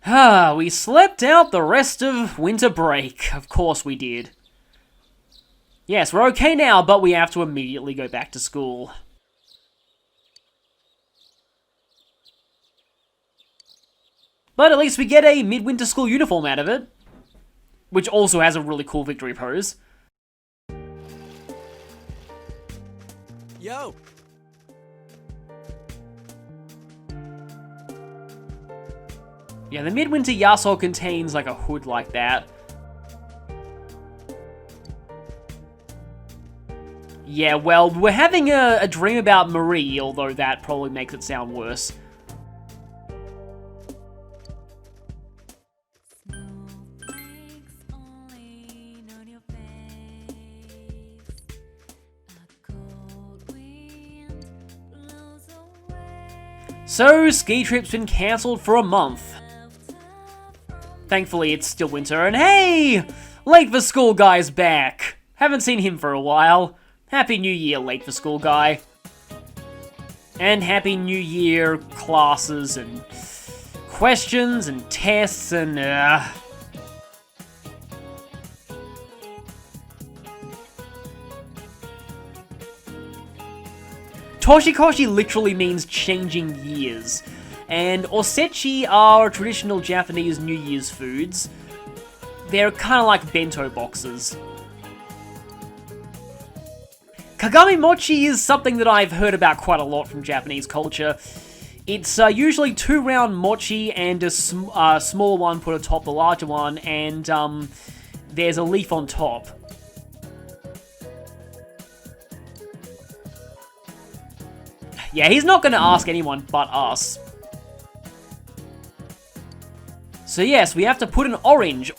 We slept out the rest of winter break. Of course we did. Yes, we're okay now, but we have to immediately go back to school. But at least we get a midwinter school uniform out of it, which also has a really cool victory pose. Yo! Yeah, the midwinter Yasuo contains like a hood like that. Yeah, well, we're having a dream about Marie, although that probably makes it sound worse. So, ski trip's been cancelled for a month. Thankfully, it's still winter, and hey! Late for School Guy's back! Haven't seen him for a while. Happy New Year, Late for School Guy. And Happy New Year classes and questions and tests and Toshikoshi literally means changing years, and osechi are traditional Japanese New Year's foods. They're kind of like bento boxes. Kagami mochi is something that I've heard about quite a lot from Japanese culture. It's usually 2 round mochi and a smaller one put atop the larger one, and there's a leaf on top. Yeah, he's not going to ask anyone but us. So yes, we have to put an orange.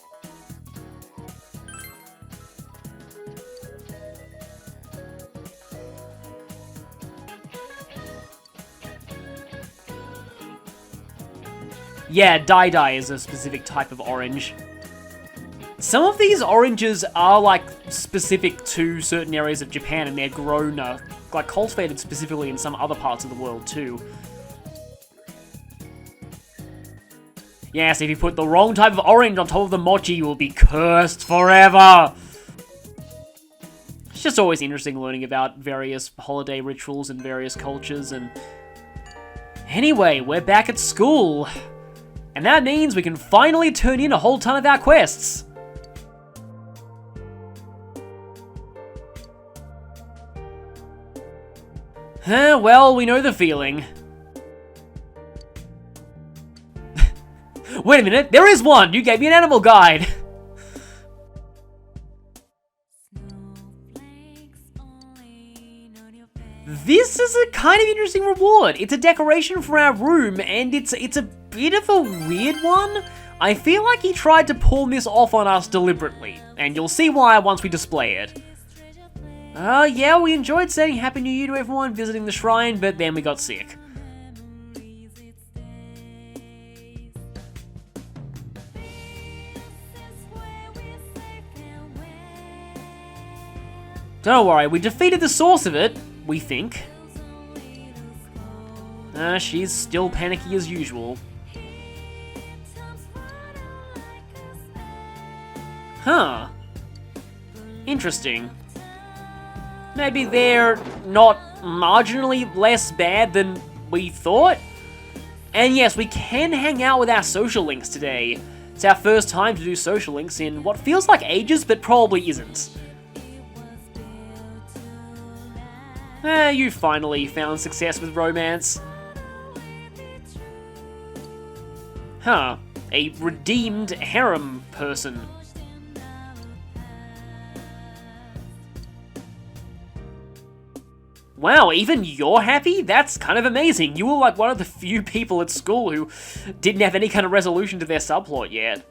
Yeah, Dai is a specific type of orange. Some of these oranges are like specific to certain areas of Japan, and they're grown, like cultivated specifically in some other parts of the world too. Yes, if you put the wrong type of orange on top of the mochi, you will be cursed forever! It's just always interesting learning about various holiday rituals and various cultures, and... Anyway, we're back at school! And that means we can finally turn in a whole ton of our quests! Well, we know the feeling. Wait a minute, there is one! You gave me an animal guide! This is a kind of interesting reward. It's a decoration for our room, and it's a bit of a weird one. I feel like he tried to pull this off on us deliberately, and you'll see why once we display it. Yeah, we enjoyed saying Happy New Year to everyone visiting the shrine, but then we got sick. Don't worry, we defeated the source of it, we think. She's still panicky as usual. Huh. Interesting. Maybe they're not marginally less bad than we thought? And yes, we can hang out with our social links today. It's our first time to do social links in what feels like ages, but probably isn't. You finally found success with romance. Huh. A redeemed harem person. Wow, even you're happy? That's kind of amazing. You were like one of the few people at school who didn't have any kind of resolution to their subplot yet.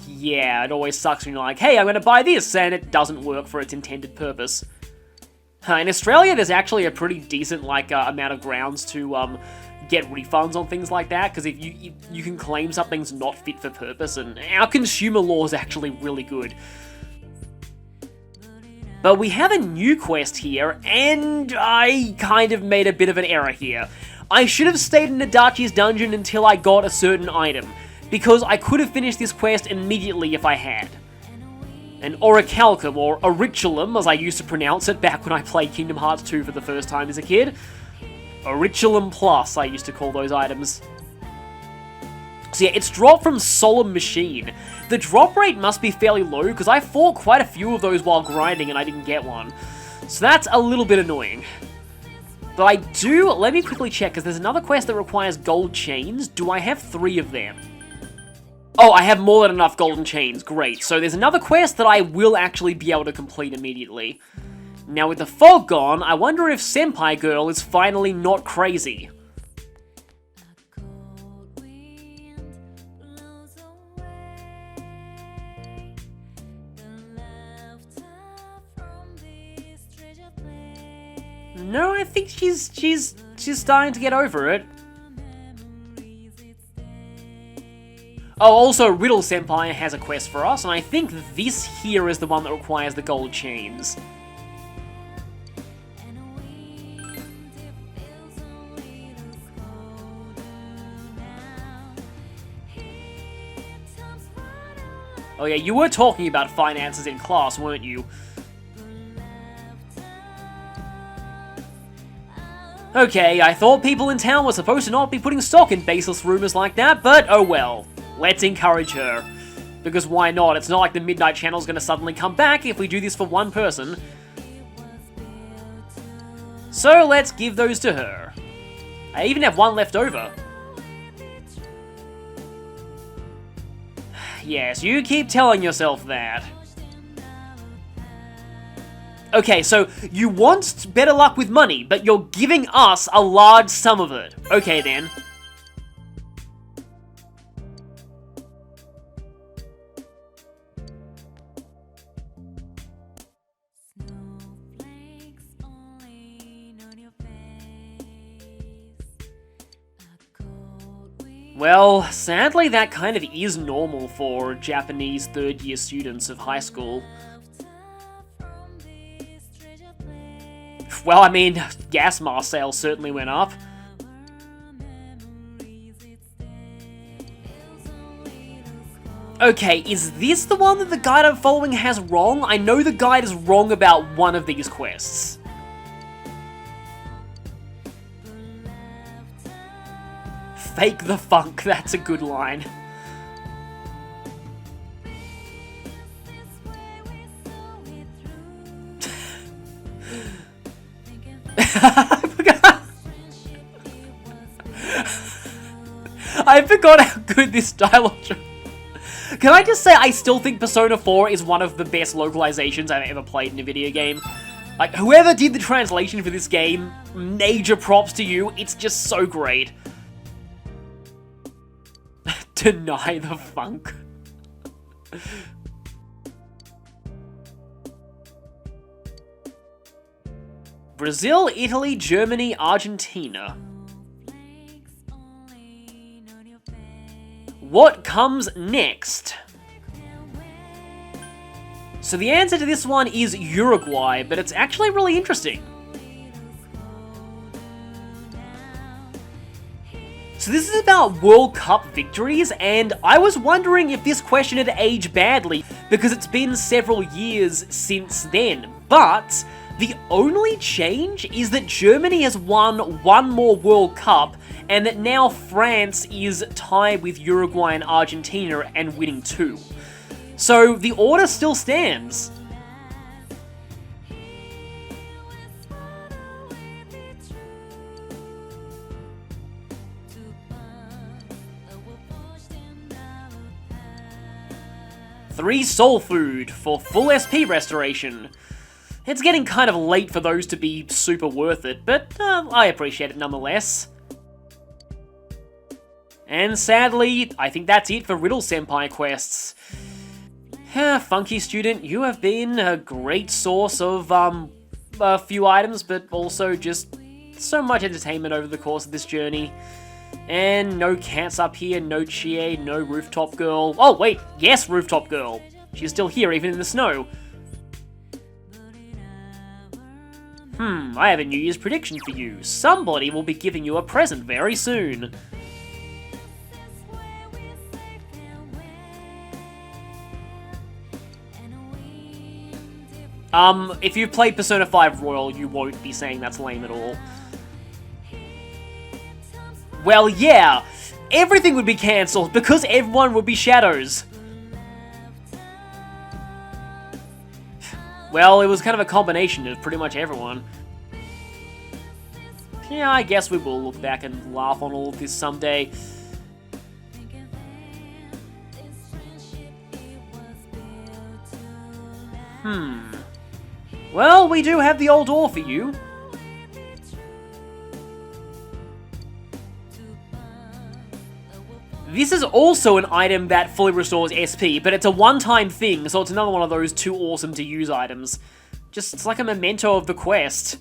Yeah, it always sucks when you're like, hey, I'm gonna buy this, and it doesn't work for its intended purpose. In Australia, there's actually a pretty decent, amount of grounds to, get refunds on things like that, because if you can claim something's not fit for purpose, and our consumer law is actually really good. But we have a new quest here, and I kind of made a bit of an error here. I should have stayed in Adachi's dungeon until I got a certain item, because I could have finished this quest immediately if I had. An orichalcum, or auriculum, as I used to pronounce it back when I played Kingdom Hearts 2 for the first time as a kid. Auriculum Plus, I used to call those items. So yeah, it's dropped from Solemn Machine. The drop rate must be fairly low, because I fought quite a few of those while grinding and I didn't get one. So that's a little bit annoying. But I do, let me quickly check, because there's another quest that requires gold chains. Do I have 3 of them? Oh, I have more than enough golden chains, great. So there's another quest that I will actually be able to complete immediately. Now with the fog gone, I wonder if Senpai Girl is finally not crazy. No, I think she's starting to get over it. Oh, also, Riddle Senpai has a quest for us, and I think this here is the one that requires the gold chains. Oh yeah, you were talking about finances in class, weren't you? Okay, I thought people in town were supposed to not be putting stock in baseless rumors like that, but oh well. Let's encourage her. Because why not? It's not like the Midnight Channel's gonna suddenly come back if we do this for one person. So let's give those to her. I even have one left over. Yes, you keep telling yourself that. Okay, so you want better luck with money, but you're giving us a large sum of it. Okay then. Well, sadly that kind of is normal for Japanese third-year students of high school. Well, I mean, gas mask sales certainly went up. Okay, is this the one that the guide I'm following has wrong? I know the guide is wrong about one of these quests. Fake the funk, that's a good line. I forgot how good this dialogue is. Can I just say, I still think Persona 4 is one of the best localizations I've ever played in a video game. Like, whoever did the translation for this game, major props to you, it's just so great. Deny the funk. Brazil, Italy, Germany, Argentina. What comes next? So the answer to this one is Uruguay, but it's actually really interesting. So this is about World Cup victories, and I was wondering if this question had aged badly, because it's been several years since then, but the only change is that Germany has won one more World Cup, and that now France is tied with Uruguay and Argentina and winning 2. So the order still stands. Three soul food for full SP restoration. It's getting kind of late for those to be super worth it, but I appreciate it nonetheless. And sadly, I think that's it for Riddle Senpai quests. Funky Student, you have been a great source of a few items, but also just so much entertainment over the course of this journey. And no cats up here, no Chie, no Rooftop Girl. Oh wait, yes, Rooftop Girl. She's still here even in the snow. I have a New Year's prediction for you. Somebody will be giving you a present very soon. If you've played Persona 5 Royal, you won't be saying that's lame at all. Well, yeah, everything would be cancelled because everyone would be shadows. Well, it was kind of a combination of pretty much everyone. Yeah, I guess we will look back and laugh on all of this someday. Well, we do have the old door for you. This is also an item that fully restores SP, but it's a one-time thing, so it's another one of those too awesome to use items. Just, it's like a memento of the quest.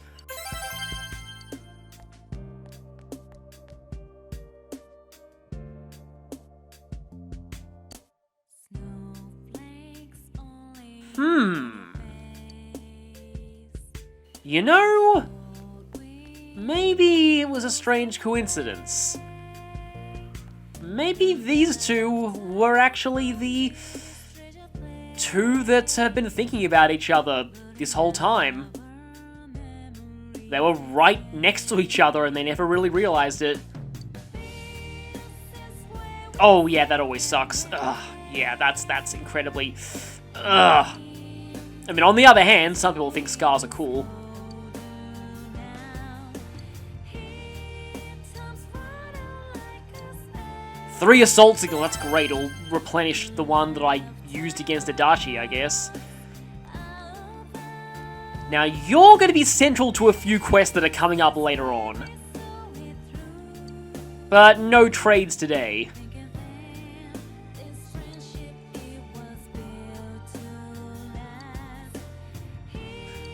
You know, maybe it was a strange coincidence. Maybe these two were actually the two that have been thinking about each other this whole time. They were right next to each other and they never really realized it. Oh yeah, that always sucks. Ugh, yeah, that's incredibly... Ugh. I mean, on the other hand, some people think scars are cool. Three assault signal, that's great. It'll replenish the one that I used against Adachi, I guess. Now, you're going to be central to a few quests that are coming up later on. But no trades today.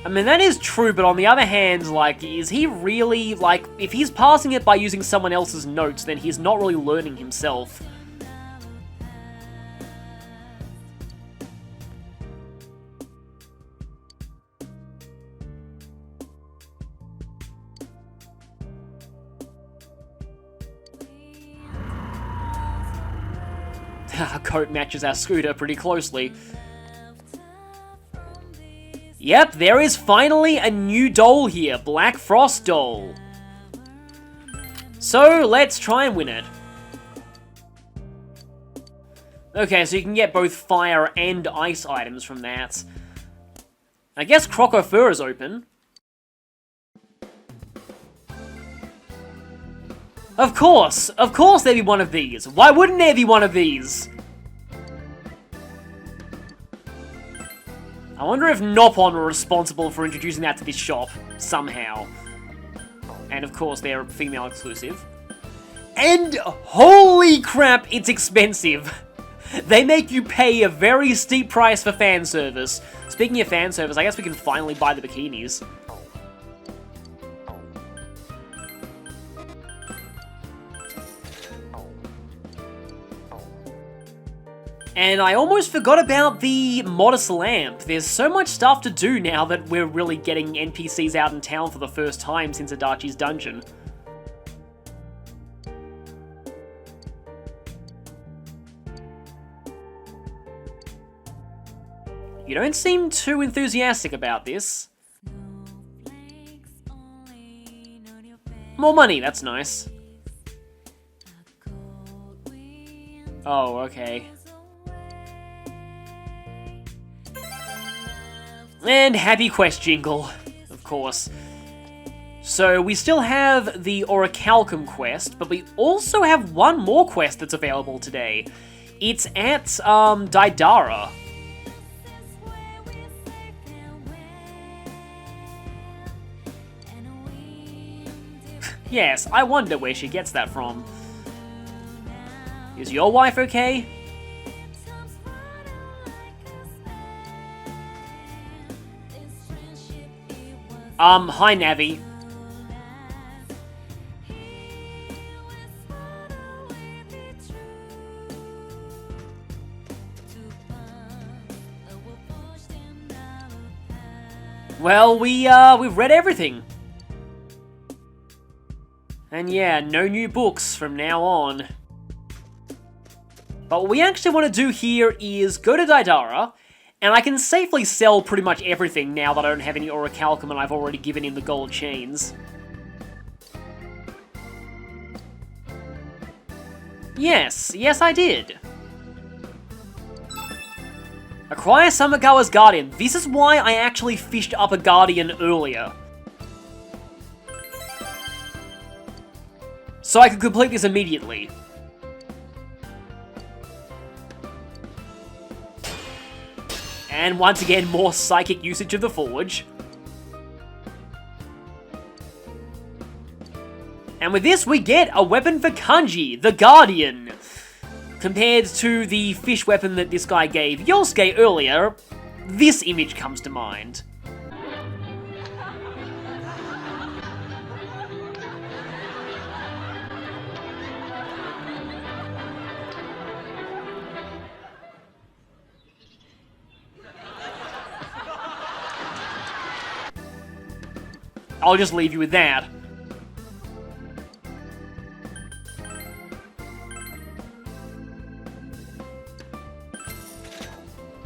I mean, that is true, but on the other hand, like, is he really, like, if he's passing it by using someone else's notes, then he's not really learning himself. Our coat matches our scooter pretty closely. Yep, there is finally a new doll here, Black Frost doll. So, let's try and win it. Okay, so you can get both fire and ice items from that. I guess Croco Fur is open. Of course there'd be one of these. Why wouldn't there be one of these? I wonder if Nopon were responsible for introducing that to this shop, somehow. And of course, they're female exclusive. And holy crap, it's expensive! They make you pay a very steep price for fan service. Speaking of fan service, I guess we can finally buy the bikinis. And I almost forgot about the modest lamp. There's so much stuff to do now that we're really getting NPCs out in town for the first time since Adachi's dungeon. You don't seem too enthusiastic about this. More money, that's nice. Oh, okay. And happy quest jingle, of course. So we still have the Orichalcum quest, but we also have one more quest that's available today. It's at, Daidara. Yes, I wonder where she gets that from. Is your wife okay? Hi, Navi. Well, we've read everything. And yeah, no new books from now on. But what we actually want to do here is go to Daidara, and I can safely sell pretty much everything now that I don't have any orichalcum and I've already given him the gold chains. Yes, I did. Acquire Sumagawa's Guardian. This is why I actually fished up a Guardian earlier. So I could complete this immediately. And once again, more psychic usage of the Forge. And with this, we get a weapon for Kanji, the Guardian. Compared to the fish weapon that this guy gave Yosuke earlier, this image comes to mind. I'll just leave you with that.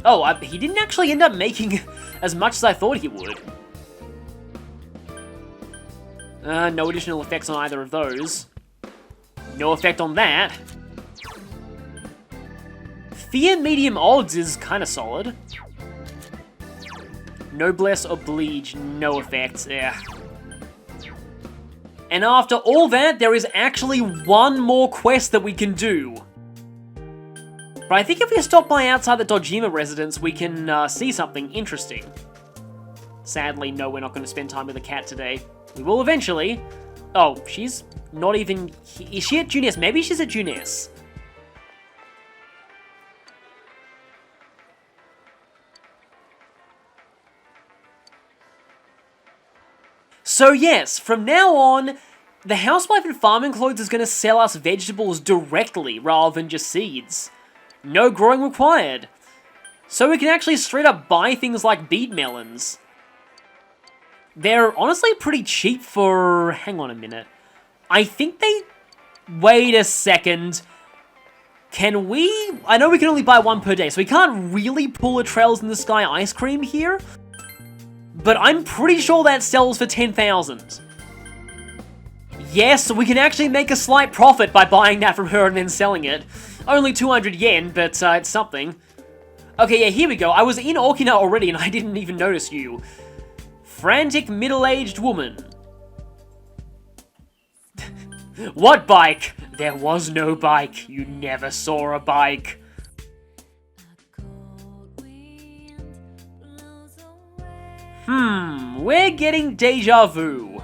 Oh, he didn't actually end up making as much as I thought he would. No additional effects on either of those. No effect on that. Fear medium odds is kind of solid. Noblesse oblige, no effects. And after all that, there is actually one more quest that we can do. But I think if we stop by outside the Dojima residence, we can see something interesting. Sadly, no, we're not going to spend time with the cat today. We will eventually. Oh, she's not even... Is she at Junes? Maybe she's at Junes. So yes, from now on, the housewife in farming clothes is going to sell us vegetables directly rather than just seeds. No growing required. So we can actually straight up buy things like beet melons. They're honestly pretty cheap for... Hang on a minute. I think they... Wait a second. Can we... I know we can only buy one per day, so we can't really pull a Trails in the Sky ice cream here. But I'm pretty sure that sells for 10,000. Yes, we can actually make a slight profit by buying that from her and then selling it. Only 200 yen, but it's something. Okay, yeah, here we go. I was in Okina already and I didn't even notice you. Frantic middle-aged woman. What bike? There was no bike. You never saw a bike. We're getting deja vu.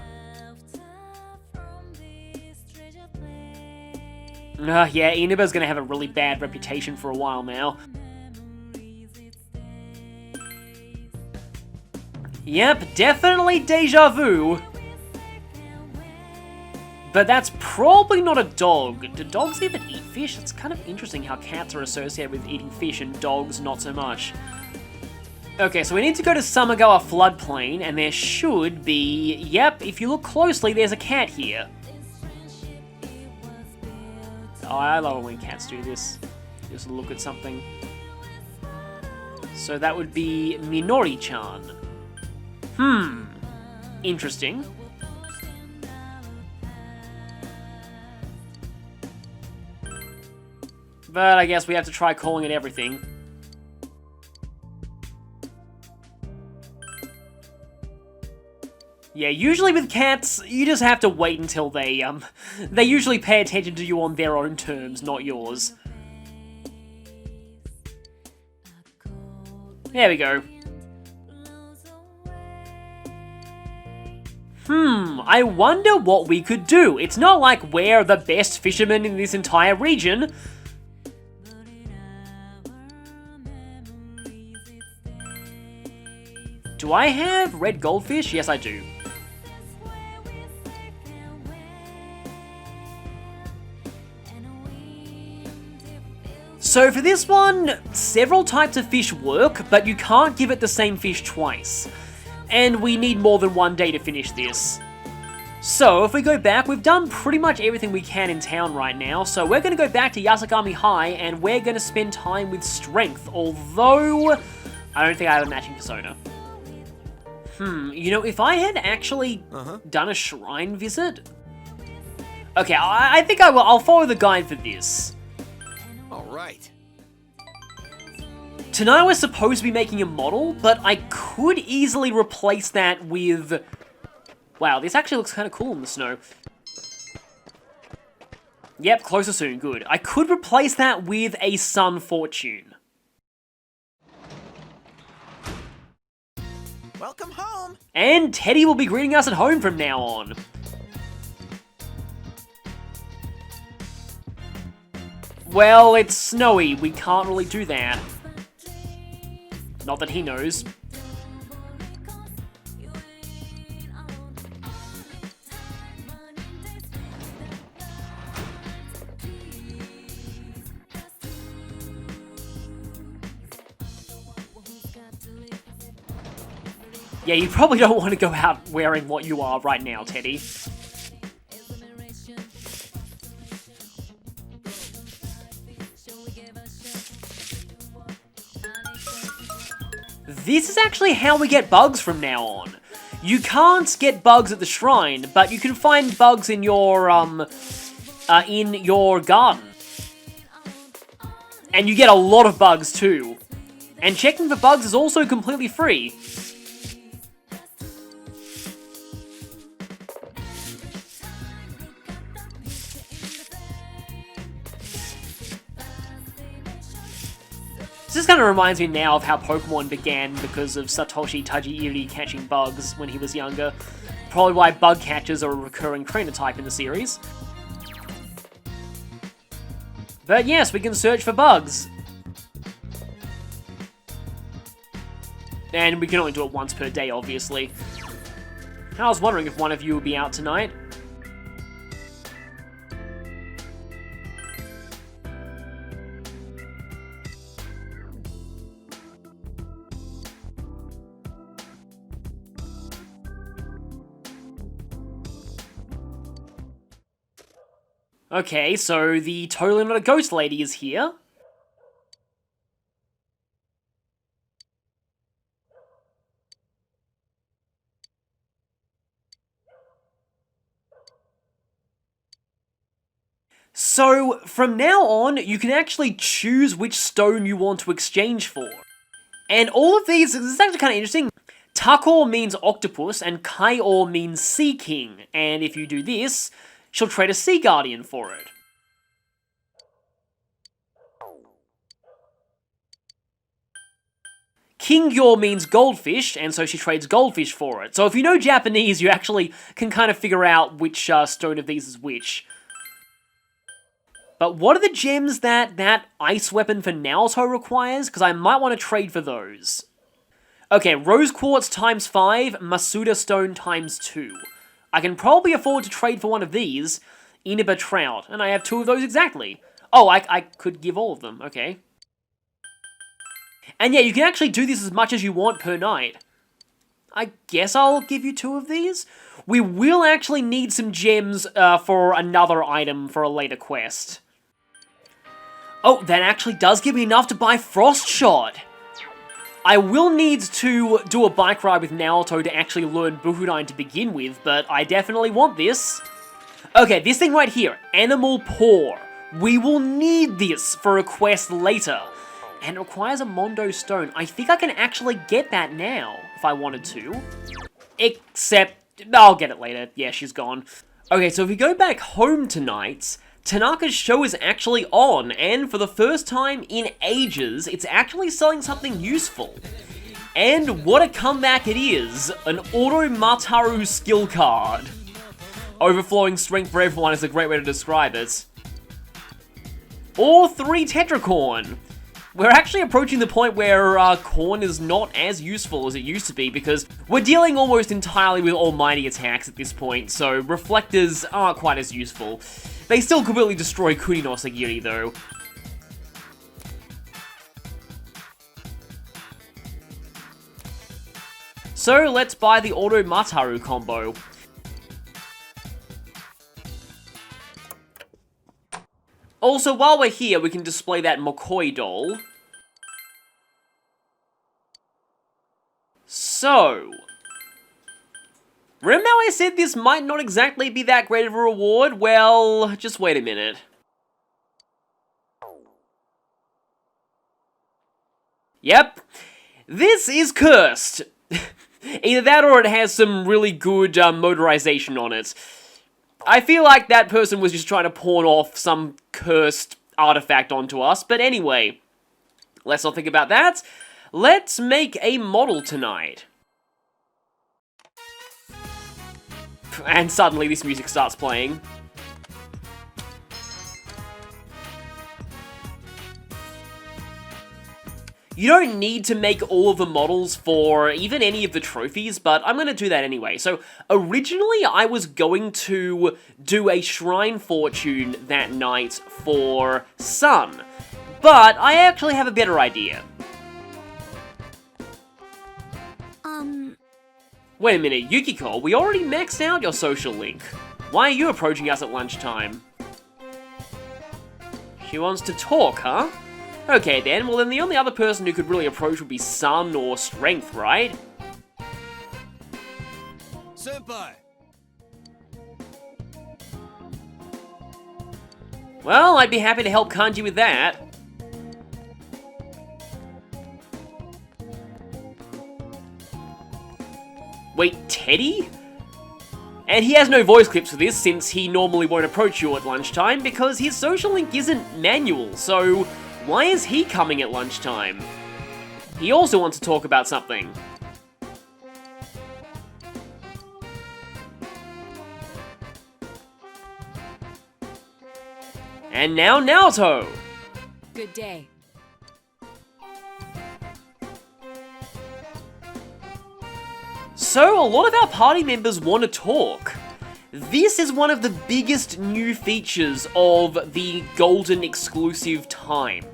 Yeah, Inaba's gonna have a really bad reputation for a while now. Yep, definitely deja vu. But that's probably not a dog. Do dogs even eat fish? It's kind of interesting how cats are associated with eating fish and dogs not so much. Okay, so we need to go to Sumagawa floodplain, and there should be... Yep, if you look closely, there's a cat here. Oh, I love it when cats do this. Just look at something. So that would be Minori-chan. Interesting. But I guess we have to try calling it everything. Yeah, usually with cats, you just have to wait until they usually pay attention to you on their own terms, not yours. There we go. I wonder what we could do. It's not like we're the best fishermen in this entire region. Do I have red goldfish? Yes, I do. So for this one, several types of fish work, but you can't give it the same fish twice. and we need more than one day to finish this. So, if we go back, we've done pretty much everything we can in town right now, so we're going to go back to Yasakami High, and we're going to spend time with Strength, although I don't think I have a matching persona. You know, if I had actually done a shrine visit... Okay, I think I will. I'll follow the guide for this. Alright. Tonight we're supposed to be making a model, but I could easily replace that with... Wow, this actually looks kind of cool in the snow. Yep, closer soon, good. I could replace that with a Sun Fortune. Welcome home! And Teddy will be greeting us at home from now on. Well, it's snowy, we can't really do that. Not that he knows. Yeah, you probably don't want to go out wearing what you are right now, Teddy. This is actually how we get bugs from now on. You can't get bugs at the shrine, but you can find bugs in your garden. And you get a lot of bugs too. And checking for bugs is also completely free. This kind of reminds me now of how Pokemon began because of Satoshi Tajiri catching bugs when he was younger. Probably why bug catchers are a recurring trainer type in the series. But yes, we can search for bugs. And we can only do it once per day, obviously. I was wondering if one of you would be out tonight. Okay, so the Totally Not a Ghost lady is here. So, from now on, you can actually choose which stone you want to exchange for. And all of these, this is actually kind of interesting. Takor means octopus, and Kaior means sea king. And if you do this, she'll trade a Sea Guardian for it. Kingyor means goldfish, and so she trades goldfish for it. So if you know Japanese, you actually can kind of figure out which stone of these is which. But what are the gems that ice weapon for Naoto requires? Because I might want to trade for those. Okay, Rose Quartz times 5, Masuda Stone times 2. I can probably afford to trade for one of these, Inaba Trout, and I have 2 of those exactly. Oh, I could give all of them, okay. And yeah, you can actually do this as much as you want per night. I guess I'll give you 2 of these. We will actually need some gems for another item for a later quest. Oh, that actually does give me enough to buy Frost Shot. I will need to do a bike ride with Naoto to actually learn Buhudine to begin with, but I definitely want this. Okay, this thing right here, Animal Paw. We will need this for a quest later. And it requires a Mondo Stone. I think I can actually get that now, if I wanted to. Except, I'll get it later. Yeah, she's gone. Okay, so if we go back home tonight, Tanaka's show is actually on, and for the first time in ages, it's actually selling something useful. And what a comeback it is, an Auto Mataru skill card. Overflowing strength for everyone is a great way to describe it. Or 3 Tetracorn. We're actually approaching the point where corn is not as useful as it used to be because we're dealing almost entirely with almighty attacks at this point, so reflectors aren't quite as useful. They still completely destroy Kuni no Sagiri though. So let's buy the Auto Mataru combo. Also, while we're here, we can display that McCoy doll. So, remember how I said this might not exactly be that great of a reward? Well, just wait a minute. Yep, this is cursed. Either that or it has some really good motorization on it. I feel like that person was just trying to pawn off some cursed artifact onto us, but anyway, let's not think about that. Let's make a model tonight. And suddenly this music starts playing. You don't need to make all of the models for even any of the trophies, but I'm going to do that anyway. So, originally I was going to do a Shrine Fortune that night for Sun, but I actually have a better idea. Wait a minute, Yukiko, we already maxed out your social link. Why are you approaching us at lunchtime? She wants to talk, huh? Okay then, well then the only other person who could really approach would be Sun or Strength, right? Senpai! Well, I'd be happy to help Kanji with that. Wait, Teddy? And he has no voice clips for this, since he normally won't approach you at lunchtime, because his social link isn't manual, so why is he coming at lunchtime? He also wants to talk about something. And now Naoto! Good day. So, a lot of our party members want to talk. This is one of the biggest new features of the Golden exclusive time.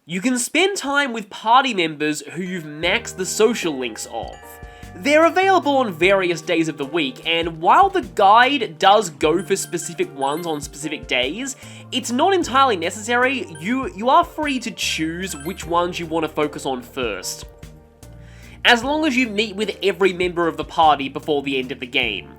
You can spend time with party members who you've maxed the social links of. They're available on various days of the week, and while the guide does go for specific ones on specific days, it's not entirely necessary. You are free to choose which ones you want to focus on first, as long as you meet with every member of the party before the end of the game.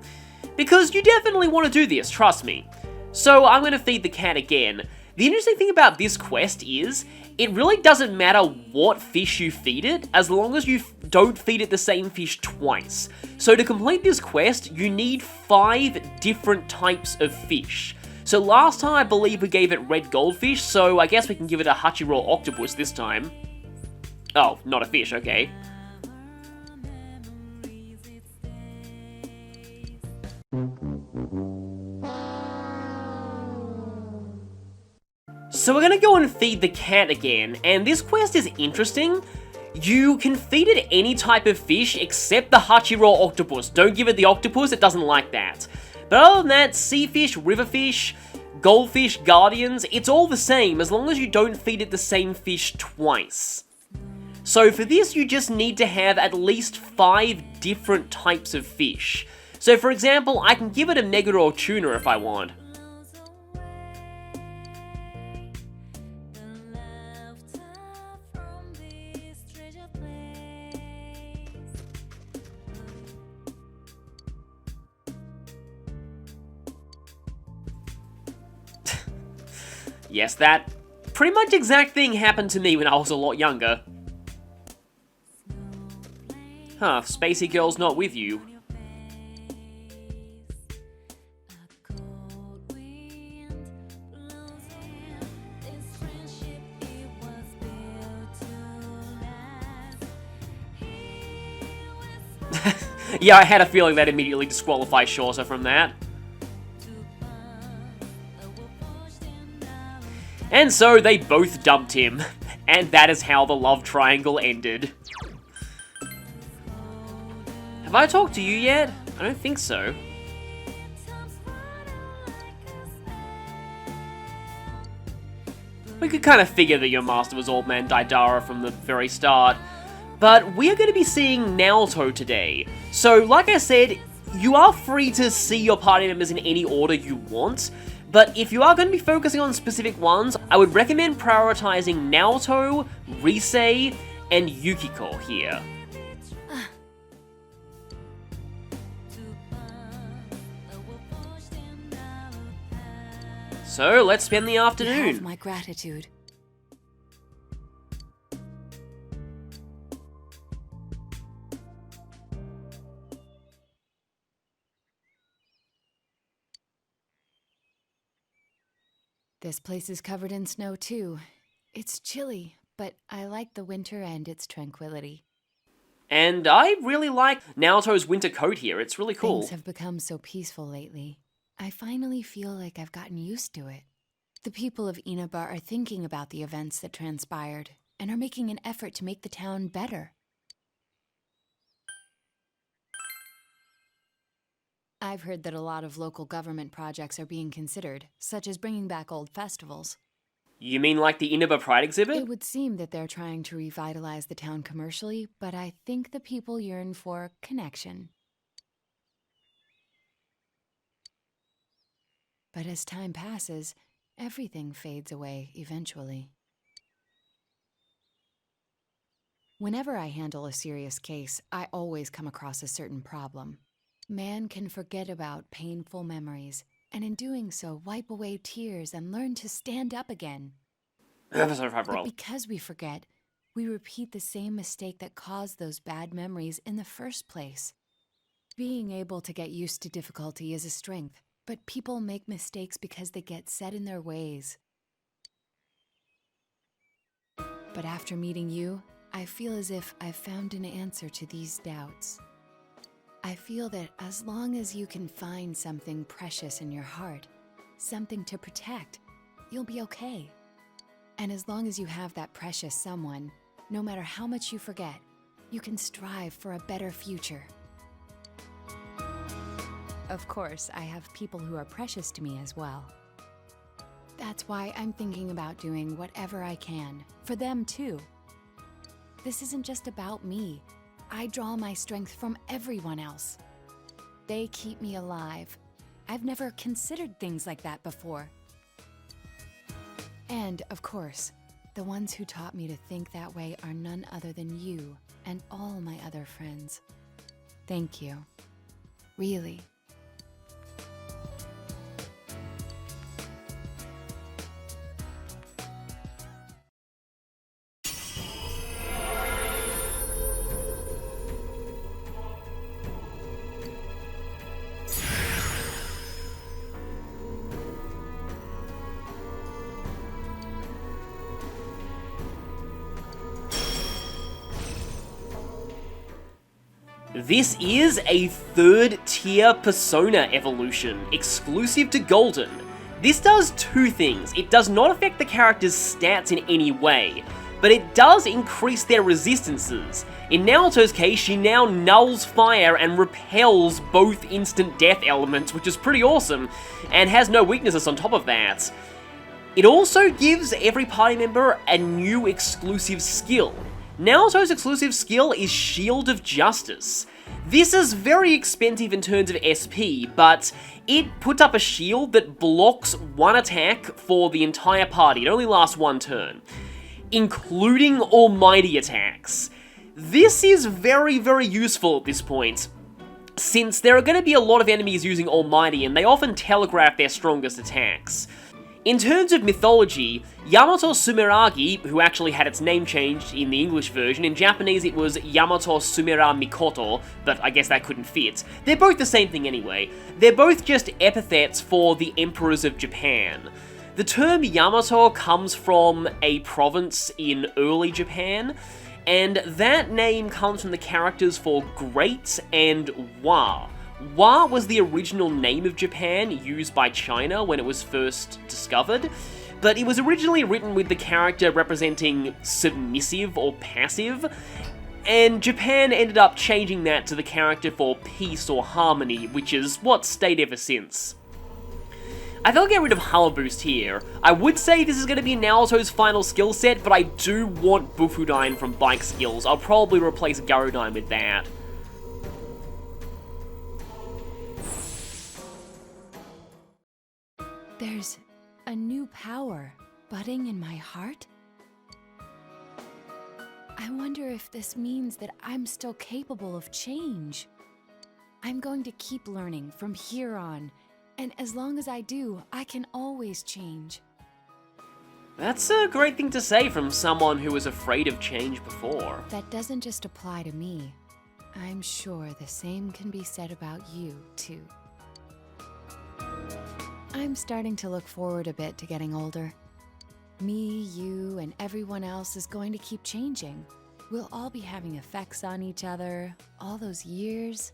Because you definitely want to do this, trust me. So I'm going to feed the cat again. The interesting thing about this quest is, it really doesn't matter what fish you feed it, as long as you don't feed it the same fish twice. So to complete this quest, you need 5 different types of fish. So last time I believe we gave it red goldfish, so I guess we can give it a Hachiro octopus this time. Oh, not a fish, okay. So we're gonna go and feed the cat again, and this quest is interesting. You can feed it any type of fish except the Hachiro octopus. Don't give it the octopus, it doesn't like that. But other than that, sea fish, river fish, goldfish, guardians, it's all the same as long as you don't feed it the same fish twice. So for this, you just need to have at least 5 different types of fish. So for example, I can give it a Meguro tuna if I want. Yes, that pretty much exact thing happened to me when I was a lot younger. Huh, Spacey Girl's not with you. Yeah, I had a feeling that immediately disqualifies Shorter from that. And so they both dumped him, and that is how the love triangle ended. Have I talked to you yet? I don't think so. We could kind of figure that your master was Old Man Daidara from the very start. But we are going to be seeing Naoto today. So, like I said, you are free to see your party members in any order you want, but if you are going to be focusing on specific ones, I would recommend prioritizing Naoto, Rise, and Yukiko here. So, let's spend the You afternoon. have my gratitude. This place is covered in snow too. It's chilly, but I like the winter and its tranquility. And I really like Naoto's winter coat here, it's really cool. Things have become so peaceful lately. I finally feel like I've gotten used to it. The people of Inaba are thinking about the events that transpired and are making an effort to make the town better. I've heard that a lot of local government projects are being considered, such as bringing back old festivals. You mean like the Inaba Pride exhibit? It would seem that they're trying to revitalize the town commercially, but I think the people yearn for connection. But as time passes, everything fades away eventually. Whenever I handle a serious case, I always come across a certain problem. Man can forget about painful memories, and in doing so, wipe away tears and learn to stand up again. Episode 5 But roll. because we forget, we repeat the same mistake that caused those bad memories in the first place. Being able to get used to difficulty is a strength, but people make mistakes because they get set in their ways. But after meeting you, I feel as if I've found an answer to these doubts. I feel that as long as you can find something precious in your heart, something to protect, you'll be okay. And as long as you have that precious someone, no matter how much you forget, you can strive for a better future. Of course, I have people who are precious to me as well. That's why I'm thinking about doing whatever I can, for them too. This isn't just about me. I draw my strength from everyone else. They keep me alive. I've never considered things like that before. And, of course, the ones who taught me to think that way are none other than you and all my other friends. Thank you. Really. This is a third tier Persona evolution, exclusive to Golden. This does two things. It does not affect the character's stats in any way, but it does increase their resistances. In Naoto's case, she now nulls fire and repels both instant death elements, which is pretty awesome, and has no weaknesses on top of that. It also gives every party member a new exclusive skill. Naoto's exclusive skill is Shield of Justice. This is very expensive in terms of SP, but it puts up a shield that blocks one attack for the entire party. It only lasts one turn, including almighty attacks. This is very, very useful at this point, since there are going to be a lot of enemies using almighty, and they often telegraph their strongest attacks. In terms of mythology, Yamato Sumeragi, who actually had its name changed in the English version, in Japanese it was Yamato Sumera Mikoto, but I guess that couldn't fit. They're both the same thing anyway. They're both just epithets for the emperors of Japan. The term Yamato comes from a province in early Japan, and that name comes from the characters for great and wa. Wa was the original name of Japan used by China when it was first discovered, but it was originally written with the character representing submissive or passive, and Japan ended up changing that to the character for peace or harmony, which is what's stayed ever since. I think I'll get rid of Hollow Boost here. I would say this is going to be Naruto's final skill set, but I do want Bufudyne from Bike skills. I'll probably replace Garudyne with that. There's a new power budding in my heart. I wonder if this means that I'm still capable of change. I'm going to keep learning from here on, and as long as I do, I can always change. That's a great thing to say from someone who was afraid of change before. That doesn't just apply to me. I'm sure the same can be said about you, too. I'm starting to look forward a bit to getting older. Me, you, and everyone else is going to keep changing. We'll all be having effects on each other, all those years.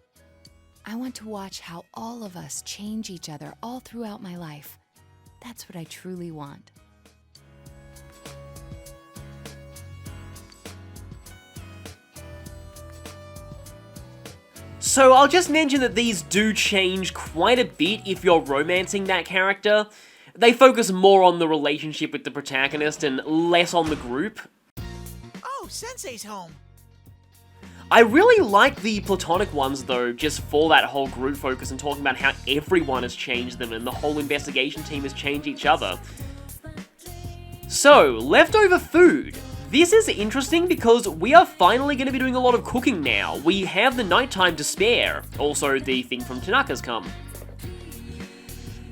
I want to watch how all of us change each other all throughout my life. That's what I truly want. So I'll just mention that these do change quite a bit if you're romancing that character. They focus more on the relationship with the protagonist and less on the group. Oh, Sensei's home. I really like the platonic ones though, just for that whole group focus and talking about how everyone has changed them and the whole investigation team has changed each other. So, leftover food. This is interesting because we are finally going to be doing a lot of cooking now. We have the nighttime to spare. Also, the thing from Tanaka's come.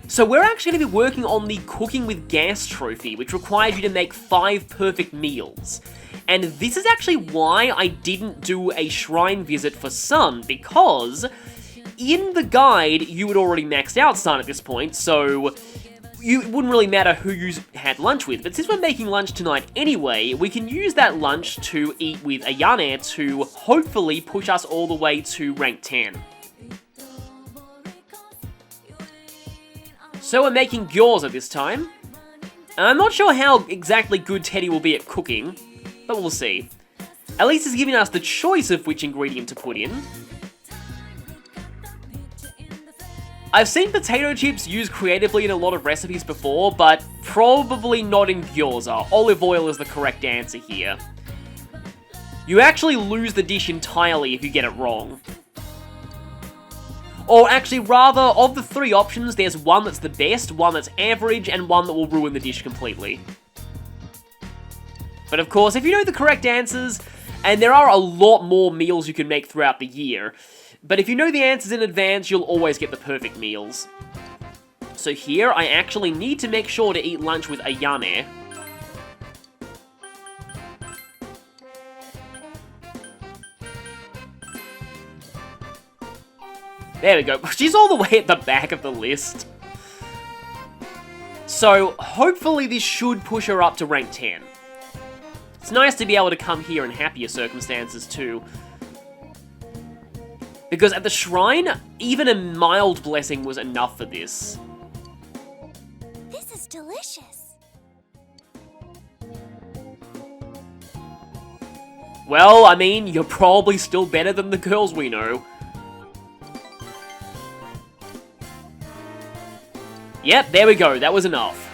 So we're actually going to be working on the Cooking with Gas trophy, which requires you to make 5 perfect meals. And this is actually why I didn't do a shrine visit for Sun, because in the guide, you had already maxed out Sun at this point, so it wouldn't really matter who you had lunch with. But since we're making lunch tonight anyway, we can use that lunch to eat with Ayane to hopefully push us all the way to rank 10. So we're making gyoza this time. And I'm not sure how exactly good Teddy will be at cooking, but we'll see. At least he's giving us the choice of which ingredient to put in. I've seen potato chips used creatively in a lot of recipes before, but probably not in gyoza. Olive oil is the correct answer here. You actually lose the dish entirely if you get it wrong. Or actually, rather, of the 3 options, there's one that's the best, one that's average, and one that will ruin the dish completely. But of course, if you know the correct answers, and there are a lot more meals you can make throughout the year, but if you know the answers in advance, you'll always get the perfect meals. So here, I actually need to make sure to eat lunch with Ayane. There we go. She's all the way at the back of the list. So, hopefully this should push her up to rank 10. It's nice to be able to come here in happier circumstances too. Because at the shrine, even a mild blessing was enough for this. This is delicious. Well, I mean, you're probably still better than the girls we know. Yep, there we go, that was enough.